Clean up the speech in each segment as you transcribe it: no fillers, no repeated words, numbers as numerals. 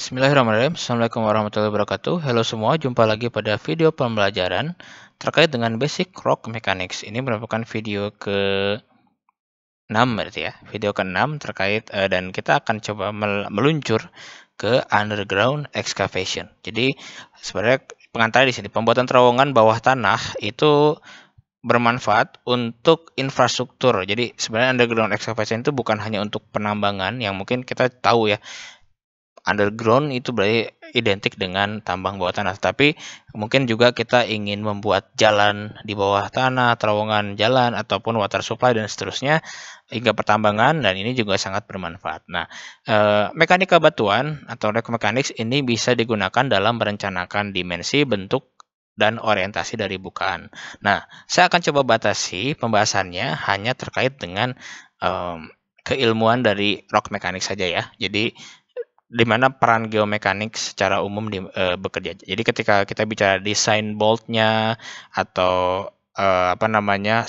Bismillahirrahmanirrahim. Assalamualaikum warahmatullahi wabarakatuh. Halo semua, jumpa lagi pada video pembelajaran terkait dengan basic rock mechanics. Ini merupakan video ke-6 berarti ya. Video ke-6 terkait dan kita akan coba meluncur ke underground excavation. Jadi sebenarnya pengantarnya di sini, pembuatan terowongan bawah tanah itu bermanfaat untuk infrastruktur. Jadi sebenarnya underground excavation itu bukan hanya untuk penambangan yang mungkin kita tahu ya. Underground itu berarti identik dengan tambang bawah tanah, tapi mungkin juga kita ingin membuat jalan di bawah tanah, terowongan jalan, ataupun water supply dan seterusnya hingga pertambangan, dan ini juga sangat bermanfaat. Nah, mekanika batuan atau rock mechanics ini bisa digunakan dalam merencanakan dimensi, bentuk, dan orientasi dari bukaan. Nah, saya akan coba batasi pembahasannya hanya terkait dengan keilmuan dari rock mechanics saja ya. Jadi di mana peran geomekanik secara umum bekerja. Jadi ketika kita bicara desain boltnya atau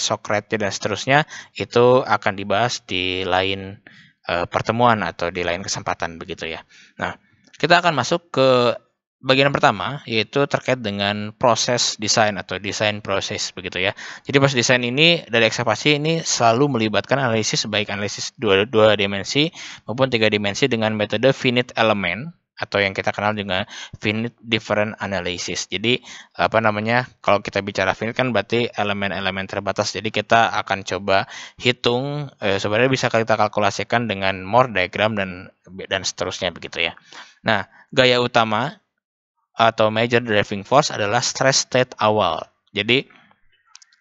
shock rate dan seterusnya, itu akan dibahas di lain pertemuan atau di lain kesempatan begitu ya. Nah, kita akan masuk ke bagian pertama, yaitu terkait dengan proses desain atau desain proses begitu ya. Jadi proses desain ini dari ekskavasi ini selalu melibatkan analisis, baik analisis dua dimensi maupun tiga dimensi dengan metode finite element atau yang kita kenal dengan finite different analysis. Jadi kalau kita bicara finite kan berarti elemen-elemen terbatas. Jadi kita akan coba hitung sebenarnya bisa kita kalkulasikan dengan Moore diagram dan seterusnya begitu ya. Nah, gaya utama atau major driving force adalah stress state awal. Jadi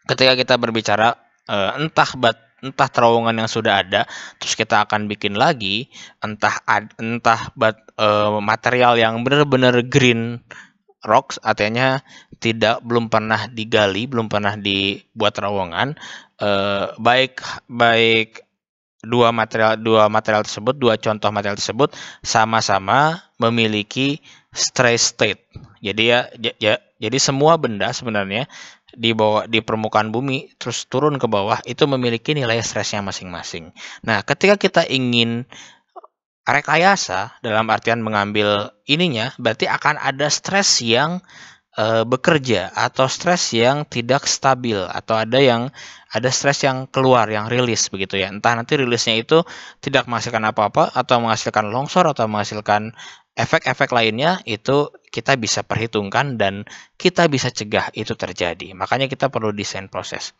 ketika kita berbicara entah terowongan yang sudah ada, terus kita akan bikin lagi, material yang benar-benar green rocks, artinya belum pernah digali, belum pernah dibuat terowongan, baik dua contoh material tersebut sama-sama memiliki stress state. Jadi semua benda sebenarnya di permukaan bumi terus turun ke bawah itu memiliki nilai stresnya masing-masing. Nah, ketika kita ingin rekayasa dalam artian mengambil ininya, berarti akan ada stres yang bekerja atau stres yang tidak stabil, atau ada stres yang keluar, yang rilis begitu ya. Entah nanti rilisnya itu tidak menghasilkan apa-apa atau menghasilkan longsor atau menghasilkan efek-efek lainnya, itu kita bisa perhitungkan dan kita bisa cegah itu terjadi. Makanya kita perlu desain proses.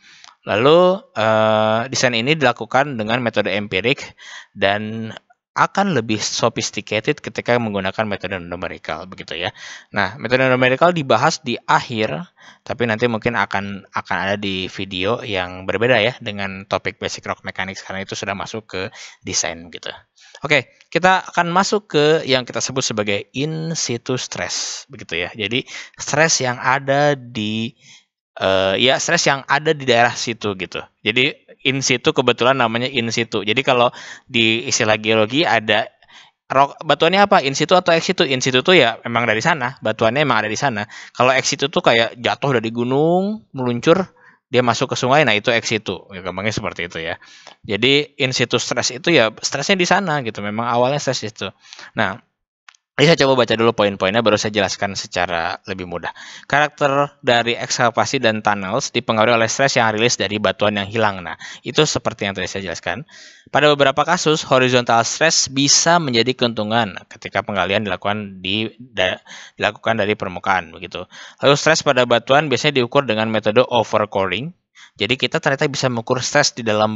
Lalu desain ini dilakukan dengan metode empirik dan akan lebih sophisticated ketika menggunakan metode numerical begitu ya. Nah, metode numerical dibahas di akhir, tapi nanti mungkin akan ada di video yang berbeda ya dengan topik basic rock mechanics karena itu sudah masuk ke desain gitu. Oke, kita akan masuk ke yang kita sebut sebagai in situ stress begitu ya. Jadi stres yang ada di stres yang ada di daerah situ gitu. Jadi in situ kebetulan namanya in situ. Jadi kalau di istilah geologi ada batuannya apa? In situ atau ex situ? In situ tuh ya memang dari sana, batuannya memang ada di sana. Kalau ex situ tuh kayak jatuh dari gunung, meluncur, dia masuk ke sungai, nah itu ex situ. Ya, gampangnya seperti itu ya. Jadi in situ stress itu ya stresnya di sana gitu. Memang awalnya stres itu. Nah, ini saya coba baca dulu poin-poinnya, baru saya jelaskan secara lebih mudah. Karakter dari ekskavasi dan tunnels dipengaruhi oleh stres yang rilis dari batuan yang hilang. Nah, itu seperti yang tadi saya jelaskan. Pada beberapa kasus, horizontal stress bisa menjadi keuntungan ketika penggalian dilakukan dari permukaan. Begitu. Lalu stres pada batuan biasanya diukur dengan metode overcoring. Jadi kita ternyata bisa mengukur stres di dalam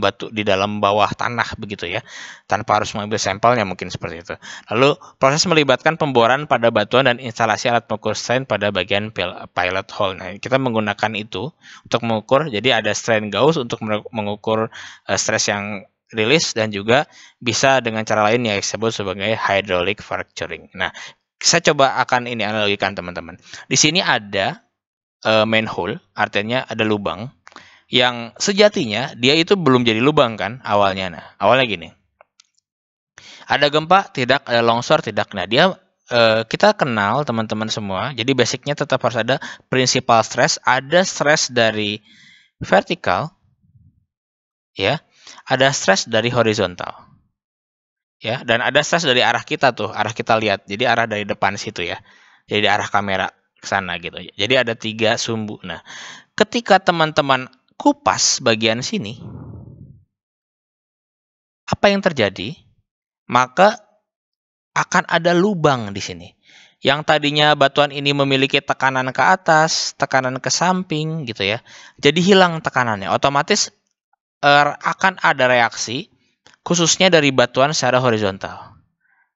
bawah tanah begitu ya, tanpa harus mengambil sampelnya mungkin seperti itu. Lalu proses melibatkan pemboran pada batuan dan instalasi alat pengukur strain pada bagian pilot hole. Nah, kita menggunakan itu untuk mengukur. Jadi ada strain Gauss untuk mengukur stres yang rilis, dan juga bisa dengan cara lain yang disebut sebagai hydraulic fracturing. Nah, saya coba akan ini analogikan teman-teman. Di sini ada manhole, artinya ada lubang yang sejatinya dia itu belum jadi lubang kan awalnya. Nah, awalnya gini. Ada gempa, tidak, ada longsor, tidak. Nah, kita kenal teman-teman semua. Jadi basicnya tetap harus ada principal stress, ada stress dari vertikal, ya, ada stress dari horizontal. ya, dan ada stres dari arah kita tuh, arah kita lihat. Jadi arah dari depan situ ya. Jadi arah kamera ke sana gitu. Jadi ada 3 sumbu. Nah, ketika teman-teman kupas bagian sini, apa yang terjadi? Maka akan ada lubang di sini. Yang tadinya batuan ini memiliki tekanan ke atas, tekanan ke samping gitu ya. Jadi hilang tekanannya. Otomatis akan ada reaksi khususnya dari batuan secara horizontal.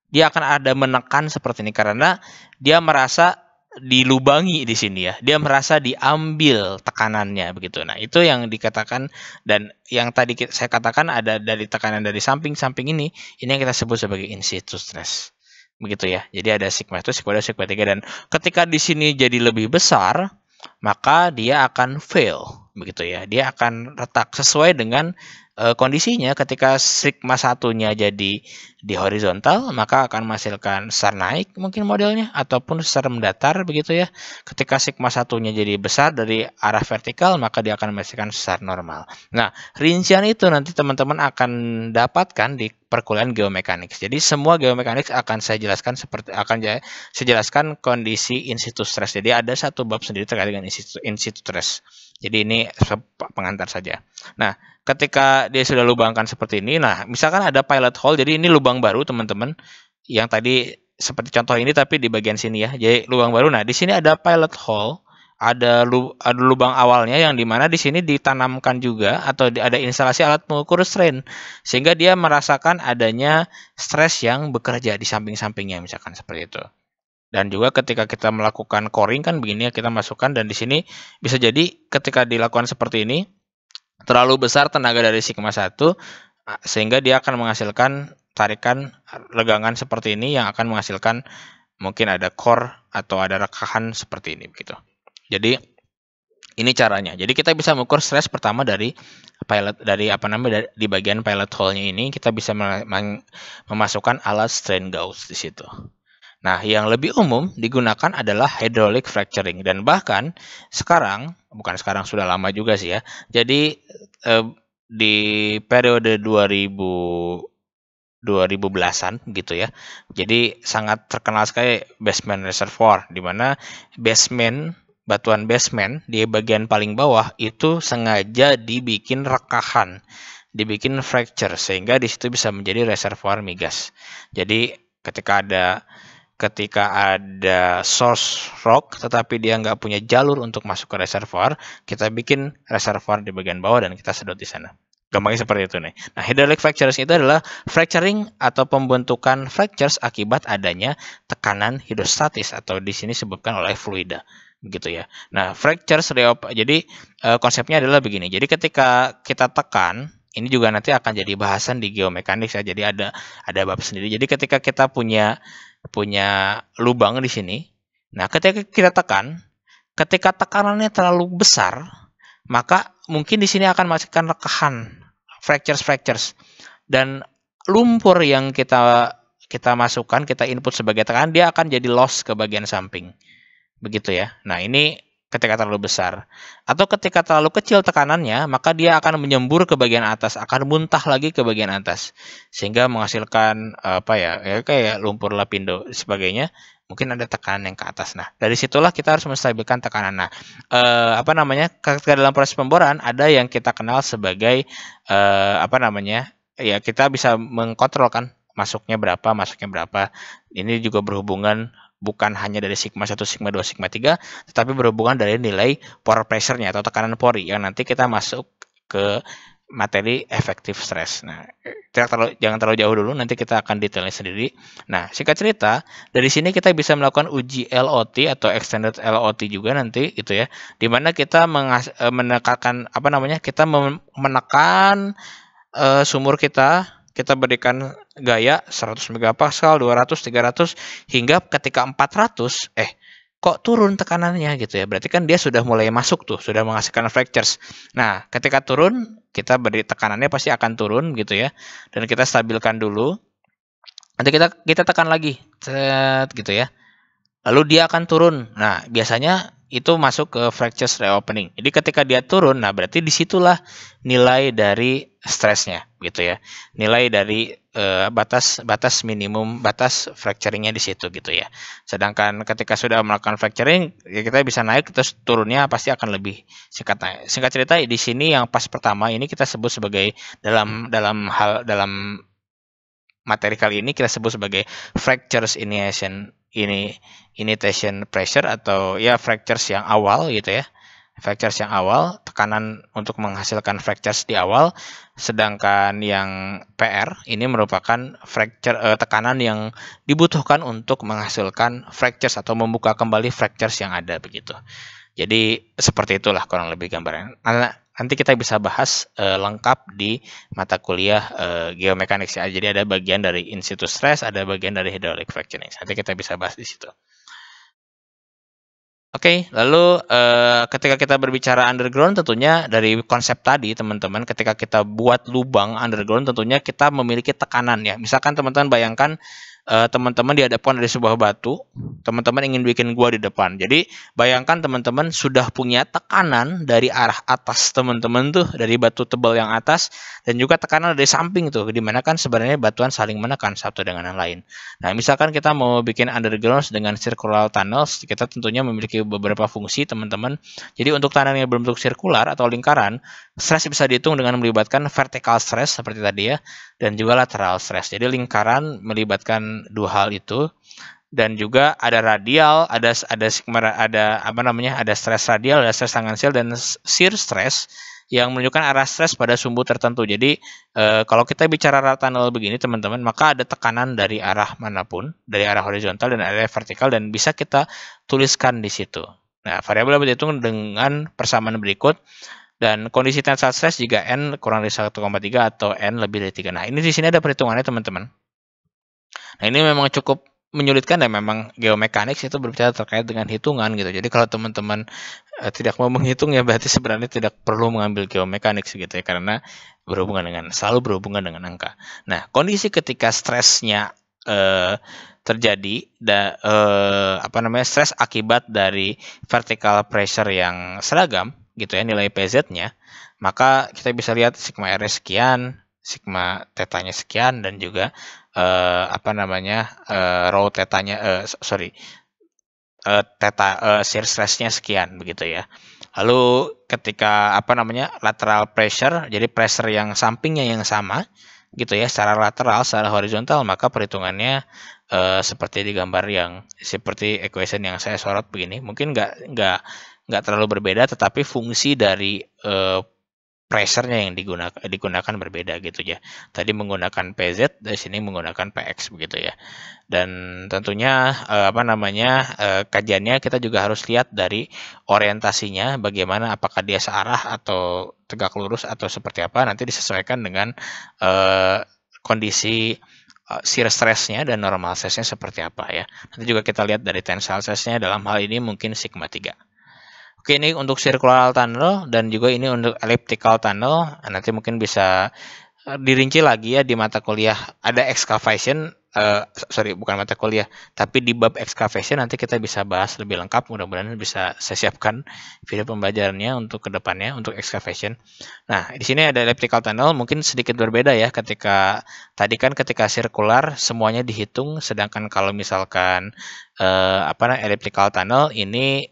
Dia akan ada menekan seperti ini karena dia merasa dilubangi di sini ya. Dia merasa diambil tekanannya begitu. Nah, itu yang dikatakan, dan yang tadi saya katakan ada dari tekanan dari samping-samping ini yang kita sebut sebagai in situ stress. Begitu ya. Jadi ada sigma 1, sigma 2, sigma 3, dan ketika di sini jadi lebih besar, maka dia akan fail begitu ya. Dia akan retak sesuai dengan kondisinya. Ketika sigma 1-nya jadi di horizontal, maka akan menghasilkan sesar naik mungkin modelnya, ataupun sesar mendatar begitu ya. Ketika sigma 1-nya jadi besar dari arah vertikal, maka dia akan menghasilkan sesar normal. Nah, rincian itu nanti teman-teman akan dapatkan di perkuliahan geomekanik. Jadi semua geomekanik akan saya jelaskan saya jelaskan kondisi in situ stress. Jadi ada satu bab sendiri terkait dengan in situ stress. Jadi ini pengantar saja. Nah, ketika dia sudah lubangkan seperti ini, nah misalkan ada pilot hole, jadi ini lubang baru teman-teman, yang tadi seperti contoh ini tapi di bagian sini ya, jadi lubang baru. Nah, di sini ada pilot hole, ada lubang awalnya yang dimana di sini ditanamkan juga atau ada instalasi alat pengukur strain, sehingga dia merasakan adanya stres yang bekerja di samping-sampingnya, misalkan seperti itu. Dan juga ketika kita melakukan coring kan begini ya, kita masukkan, dan di sini bisa jadi ketika dilakukan seperti ini terlalu besar tenaga dari sigma 1 sehingga dia akan menghasilkan tarikan legangan seperti ini yang akan menghasilkan mungkin ada core atau ada rekahan seperti ini begitu. Jadi ini caranya. Jadi kita bisa mengukur stres pertama dari di bagian pilot hole-nya ini kita bisa memasukkan alat strain gauge di situ. Nah, yang lebih umum digunakan adalah hydraulic fracturing, dan bahkan bukan sekarang, sudah lama juga sih ya. Jadi di periode 2010-an gitu ya. Jadi sangat terkenal sekali basement reservoir, di mana batuan basement di bagian paling bawah itu sengaja dibikin rekahan, dibikin fracture, sehingga di situ bisa menjadi reservoir migas. Jadi ketika ada source rock tetapi dia nggak punya jalur untuk masuk ke reservoir, kita bikin reservoir di bagian bawah dan kita sedot di sana. Gampangnya seperti itu nih. Nah, hydraulic fractures itu adalah fracturing atau pembentukan fractures akibat adanya tekanan hidrostatis atau di sini disebutkan oleh fluida. Begitu ya. Nah, fractures jadi konsepnya adalah begini. Jadi ketika kita tekan, ini juga nanti akan jadi bahasan di geomekanik ya. Jadi ada bab sendiri. Jadi ketika kita punya lubang di sini. Nah, ketika kita tekan, ketika tekanannya terlalu besar, maka mungkin di sini akan menghasilkan rekahan, fractures, dan lumpur yang kita masukkan, kita input sebagai tekanan, dia akan jadi loss ke bagian samping. Begitu ya. Nah, ini ketika terlalu besar. Atau ketika terlalu kecil tekanannya, maka dia akan menyembur ke bagian atas, akan muntah lagi ke bagian atas, sehingga menghasilkan kayak lumpur lapindo sebagainya. Mungkin ada tekanan yang ke atas. Nah, dari situlah kita harus menstabilkan tekanan. Nah, ketika dalam proses pemboran ada yang kita kenal sebagai kita bisa mengkontrol kan masuknya berapa. Ini juga berhubungan bukan hanya dari sigma 1, sigma 2, sigma 3, tetapi berhubungan dari nilai pore pressure-nya atau tekanan pori yang nanti kita masuk ke materi efektif stres. Nah, jangan terlalu jauh dulu, nanti kita akan detailnya sendiri. Nah, singkat cerita, dari sini kita bisa melakukan uji LOT atau extended LOT juga nanti gitu ya. Di mana kita menekan sumur kita berikan gaya 100 megapascal, 200, 300, hingga ketika 400, kok turun tekanannya gitu ya. Berarti kan dia sudah mulai masuk tuh, sudah menghasilkan fractures. Nah, ketika turun, kita beri tekanannya pasti akan turun gitu ya. Dan kita stabilkan dulu. Nanti kita tekan lagi, gitu ya. Lalu dia akan turun. Nah, biasanya itu masuk ke fractures reopening. Jadi ketika dia turun, nah berarti disitulah nilai dari stresnya, gitu ya. Nilai dari batas minimum, batas fracturingnya di situ, gitu ya. Sedangkan ketika sudah melakukan fracturing, ya kita bisa naik, terus turunnya pasti akan lebih singkat naik. Singkat cerita, di sini yang pas pertama ini kita sebut sebagai dalam materi kali ini kita sebut sebagai fractures initiation pressure, atau ya fractures yang awal gitu ya. Fractures yang awal, tekanan untuk menghasilkan fractures di awal. Sedangkan yang PR ini merupakan tekanan yang dibutuhkan untuk menghasilkan fractures atau membuka kembali fractures yang ada begitu. Jadi seperti itulah kurang lebih gambaran. Nanti kita bisa bahas lengkap di mata kuliah geomekanik ya. Jadi ada bagian dari in situ stress, ada bagian dari hydraulic fracturing. Nanti kita bisa bahas di situ. Oke, lalu ketika kita berbicara underground, tentunya dari konsep tadi teman-teman, ketika kita buat lubang underground, tentunya kita memiliki tekanan ya. Misalkan teman-teman bayangkan teman-teman dihadapkan dari sebuah batu, teman-teman ingin bikin gua di depan. Jadi bayangkan teman-teman sudah punya tekanan dari arah atas teman-teman tuh, dari batu tebal yang atas, dan juga tekanan dari samping tuh, dimana kan sebenarnya batuan saling menekan satu dengan yang lain. Nah, misalkan kita mau bikin underground dengan circular tunnels, kita tentunya memiliki beberapa fungsi teman-teman. Jadi untuk tunnel yang berbentuk sirkular atau lingkaran, stres bisa dihitung dengan melibatkan vertical stress seperti tadi ya, dan juga lateral stress. Jadi lingkaran melibatkan dua hal itu, dan juga ada radial, ada stres radial, ada stres tangensial, dan shear stress yang menunjukkan arah stres pada sumbu tertentu. Jadi kalau kita bicara tunnel begini teman-teman, maka ada tekanan dari arah manapun, dari arah horizontal dan arah vertikal, dan bisa kita tuliskan di situ. Nah, variabel dapat dihitung dengan persamaan berikut. Dan kondisi tensile stress jika N kurang dari 1,3 atau N lebih dari 3. Nah, ini di sini ada perhitungannya teman-teman. Nah, ini memang cukup menyulitkan, dan memang geomekanik itu berbicara terkait dengan hitungan gitu. Jadi kalau teman-teman tidak mau menghitung, ya berarti sebenarnya tidak perlu mengambil geomekanik gitu ya, karena selalu berhubungan dengan angka. Nah, kondisi ketika stresnya terjadi stres akibat dari vertical pressure yang seragam gitu ya, nilai PZ-nya, maka kita bisa lihat sigma R sekian, sigma tetanya sekian, dan juga rho tetanya shear stressnya sekian begitu ya. Lalu ketika lateral pressure, jadi pressure yang sampingnya yang sama gitu ya, secara lateral, secara horizontal, maka perhitungannya seperti di gambar yang seperti equation yang saya sorot begini. Mungkin nggak terlalu berbeda, tetapi fungsi dari pressure-nya yang digunakan berbeda gitu ya. Tadi menggunakan PZ, dari sini menggunakan PX begitu ya. Dan tentunya kajiannya kita juga harus lihat dari orientasinya, bagaimana, apakah dia searah atau tegak lurus atau seperti apa, nanti disesuaikan dengan kondisi shear stress-nya dan normal stress-nya seperti apa ya. Nanti juga kita lihat dari tensile stress-nya, dalam hal ini mungkin sigma 3. Oke, ini untuk circular tunnel, dan juga ini untuk elliptical tunnel. Nanti mungkin bisa dirinci lagi ya di mata kuliah. Ada excavation, bukan mata kuliah, tapi di bab excavation nanti kita bisa bahas lebih lengkap. Mudah-mudahan bisa saya siapkan video pembelajarannya untuk kedepannya untuk excavation. Nah, di sini ada elliptical tunnel, mungkin sedikit berbeda ya. Ketika circular semuanya dihitung, sedangkan kalau misalkan elliptical tunnel ini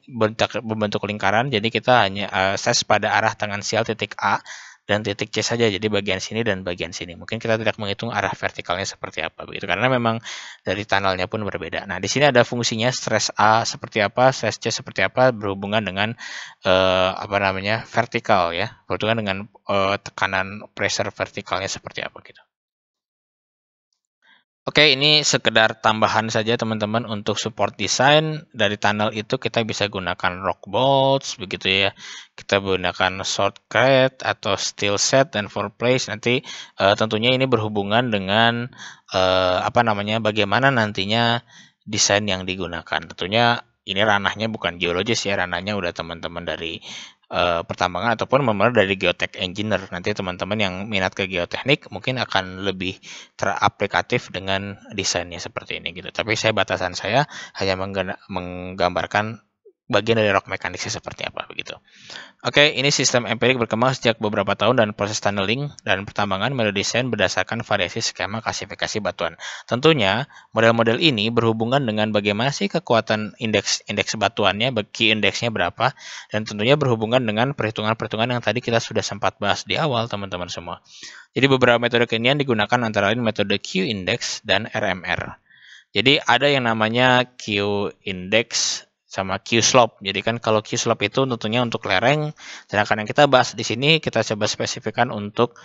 berbentuk lingkaran, jadi kita hanya stres pada arah tangensial titik A dan titik C saja, jadi bagian sini dan bagian sini. Mungkin kita tidak menghitung arah vertikalnya seperti apa begitu, karena memang dari tunnelnya pun berbeda. Nah, di sini ada fungsinya, stres A seperti apa, stres C seperti apa, berhubungan dengan vertikal ya, berhubungan dengan tekanan pressure vertikalnya seperti apa gitu. Oke, ini sekedar tambahan saja teman-teman untuk support design. Dari tunnel itu kita bisa gunakan rock bolts begitu ya. Kita gunakan shortcrete atau steel set dan four place. Nanti tentunya ini berhubungan dengan bagaimana nantinya desain yang digunakan. Tentunya ini ranahnya bukan geologis ya, ranahnya udah teman-teman dari pertambangan ataupun dari geotech engineer. Nanti teman-teman yang minat ke geoteknik mungkin akan lebih teraplikatif dengan desainnya seperti ini gitu. Tapi batasan saya hanya menggambarkan bagian dari rock mechanics-nya seperti apa begitu. Oke, ini sistem empirik berkembang sejak beberapa tahun dan proses tunneling dan pertambangan didesain berdasarkan variasi skema klasifikasi batuan. Tentunya, model-model ini berhubungan dengan bagaimana sih kekuatan indeks batuannya, key indeksnya berapa, dan tentunya berhubungan dengan perhitungan-perhitungan yang tadi kita sudah sempat bahas di awal, teman-teman semua. Jadi beberapa metode kekinian digunakan antara lain metode Q index dan RMR. Jadi ada yang namanya Q index sama Q slope. Jadi kan kalau Q slope itu tentunya untuk lereng, sedangkan yang kita bahas di sini kita coba spesifikkan untuk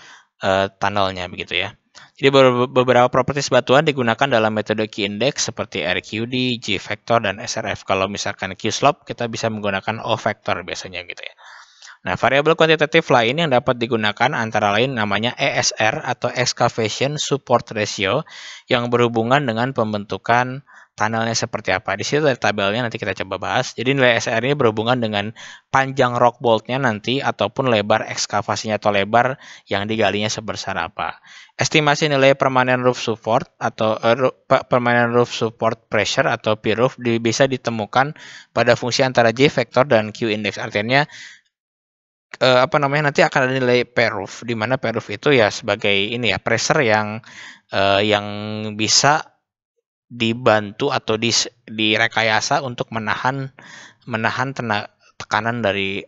tunnelnya begitu ya. Jadi beberapa properties batuan digunakan dalam metode Q index seperti RQD, G vector, dan SRF. Kalau misalkan Q slope kita bisa menggunakan O vector biasanya gitu ya. Nah, variabel kuantitatif lain yang dapat digunakan antara lain namanya ESR atau Excavation Support Ratio yang berhubungan dengan pembentukan tunnelnya seperti apa. Di situ ada tabelnya, nanti kita coba bahas. Jadi nilai ESR ini berhubungan dengan panjang rock boltnya nanti ataupun lebar ekskavasinya atau lebar yang digalinya sebesar apa. Estimasi nilai permanent roof support atau permanent roof support pressure atau P-roof bisa ditemukan pada fungsi antara J vector dan Q index. Artinya nanti akan ada nilai P-roof, di mana P-roof itu ya sebagai ini ya pressure yang bisa dibantu atau direkayasa untuk menahan tekanan dari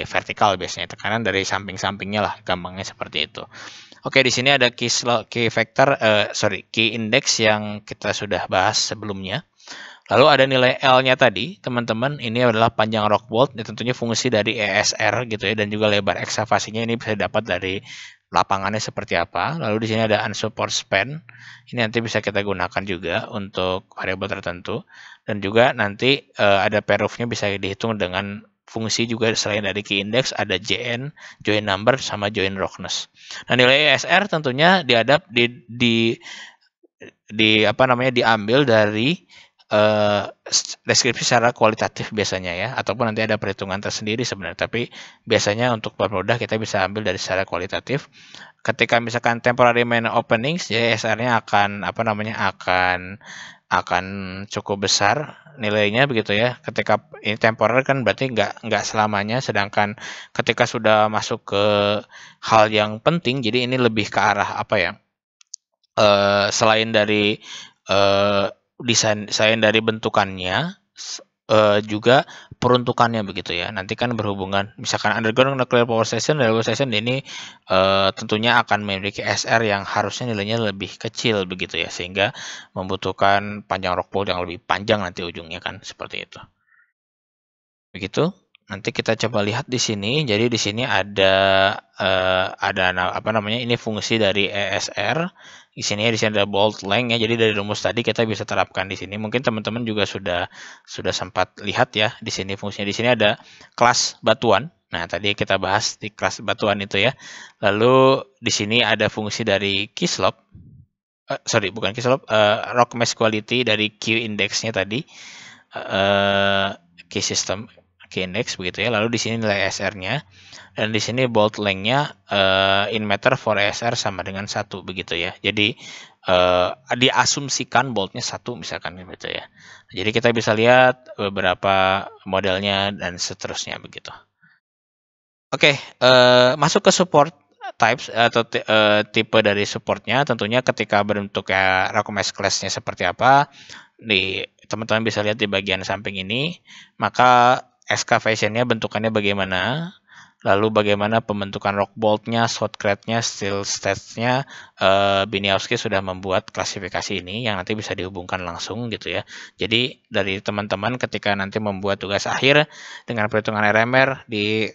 vertikal, biasanya tekanan dari samping-sampingnya lah, gampangnya seperti itu. Oke, di sini ada key index yang kita sudah bahas sebelumnya. Lalu ada nilai L-nya tadi, teman-teman, ini adalah panjang rock bolt, ya tentunya fungsi dari ESR gitu ya, dan juga lebar ekskavasinya ini bisa dapat dari lapangannya seperti apa. Lalu di sini ada unsupported span, ini nanti bisa kita gunakan juga untuk variabel tertentu, dan juga nanti ada P-roof-nya bisa dihitung dengan fungsi juga selain dari key index ada JN, joint number, sama joint roughness. Nah, nilai ESR tentunya diambil dari deskripsi secara kualitatif biasanya ya, ataupun nanti ada perhitungan tersendiri sebenarnya, tapi biasanya untuk mudah kita bisa ambil dari secara kualitatif. Ketika misalkan temporary main openings, ya SR-nya akan cukup besar nilainya begitu ya. Ketika ini temporer kan berarti nggak selamanya, sedangkan ketika sudah masuk ke hal yang penting, jadi ini lebih ke arah selain dari desain dari bentukannya, juga peruntukannya begitu ya. Nanti kan berhubungan, misalkan underground nuclear power station ini tentunya akan memiliki SR yang harusnya nilainya lebih kecil begitu ya, sehingga membutuhkan panjang rock bolt yang lebih panjang nanti ujungnya kan, seperti itu. Begitu. Nanti kita coba lihat di sini. Jadi di sini ada ini fungsi dari ESR. Di sini ada bolt length ya. Jadi dari rumus tadi kita bisa terapkan di sini. Mungkin teman-teman juga sudah sempat lihat ya di sini fungsinya. Di sini ada kelas batuan. Nah, tadi kita bahas di kelas batuan itu ya. Lalu di sini ada fungsi dari key slope. Bukan key slope, rock mass quality dari Q index-nya tadi. Key system, key index begitu ya. Lalu di sini nilai SR-nya, dan di sini bolt length-nya in meter for SR sama dengan 1 begitu ya. Jadi diasumsikan boltnya 1 misalkan gitu ya. Jadi kita bisa lihat beberapa modelnya dan seterusnya begitu. Oke, masuk ke support types atau tipe dari supportnya. Tentunya ketika bentuknya rock mass class-nya seperti apa, teman-teman bisa lihat di bagian samping ini. Maka excavation-nya bentukannya bagaimana, lalu bagaimana pembentukan rock bolt-nya, shotcrete-nya, steel stats-nya. Biniawski sudah membuat klasifikasi ini yang nanti bisa dihubungkan langsung gitu ya. Jadi dari teman-teman ketika nanti membuat tugas akhir dengan perhitungan RMR di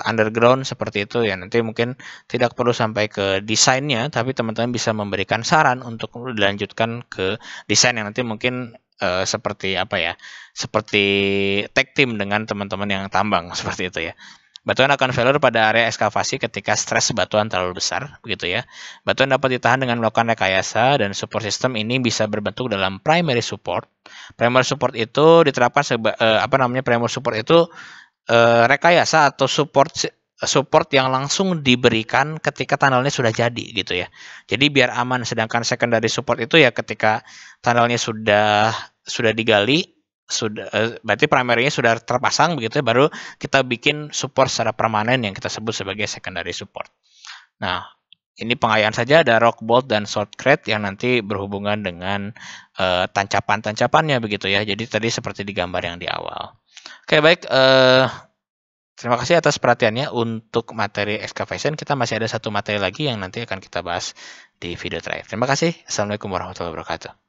underground seperti itu ya, nanti mungkin tidak perlu sampai ke desainnya, tapi teman-teman bisa memberikan saran untuk dilanjutkan ke desain yang nanti mungkin seperti tag team dengan teman-teman yang tambang seperti itu ya. Batuan akan failure pada area ekskavasi ketika stres batuan terlalu besar begitu ya. Batuan dapat ditahan dengan melakukan rekayasa, dan support system ini bisa berbentuk dalam primary support. Primary support itu diterapkan primary support itu rekayasa atau support yang langsung diberikan ketika tunnelnya sudah jadi gitu ya. Jadi biar aman. Sedangkan secondary support itu ya ketika tunnelnya sudah digali, berarti primernya sudah terpasang begitu ya, baru kita bikin support secara permanen yang kita sebut sebagai secondary support. Nah, ini pengayaan saja, ada rock bolt dan short crate yang nanti berhubungan dengan tancapan-tancapannya begitu ya. Jadi tadi seperti di gambar yang di awal. Oke, baik. Terima kasih atas perhatiannya. Untuk materi excavation, kita masih ada satu materi lagi yang nanti akan kita bahas di video terakhir. Terima kasih. Assalamualaikum warahmatullahi wabarakatuh.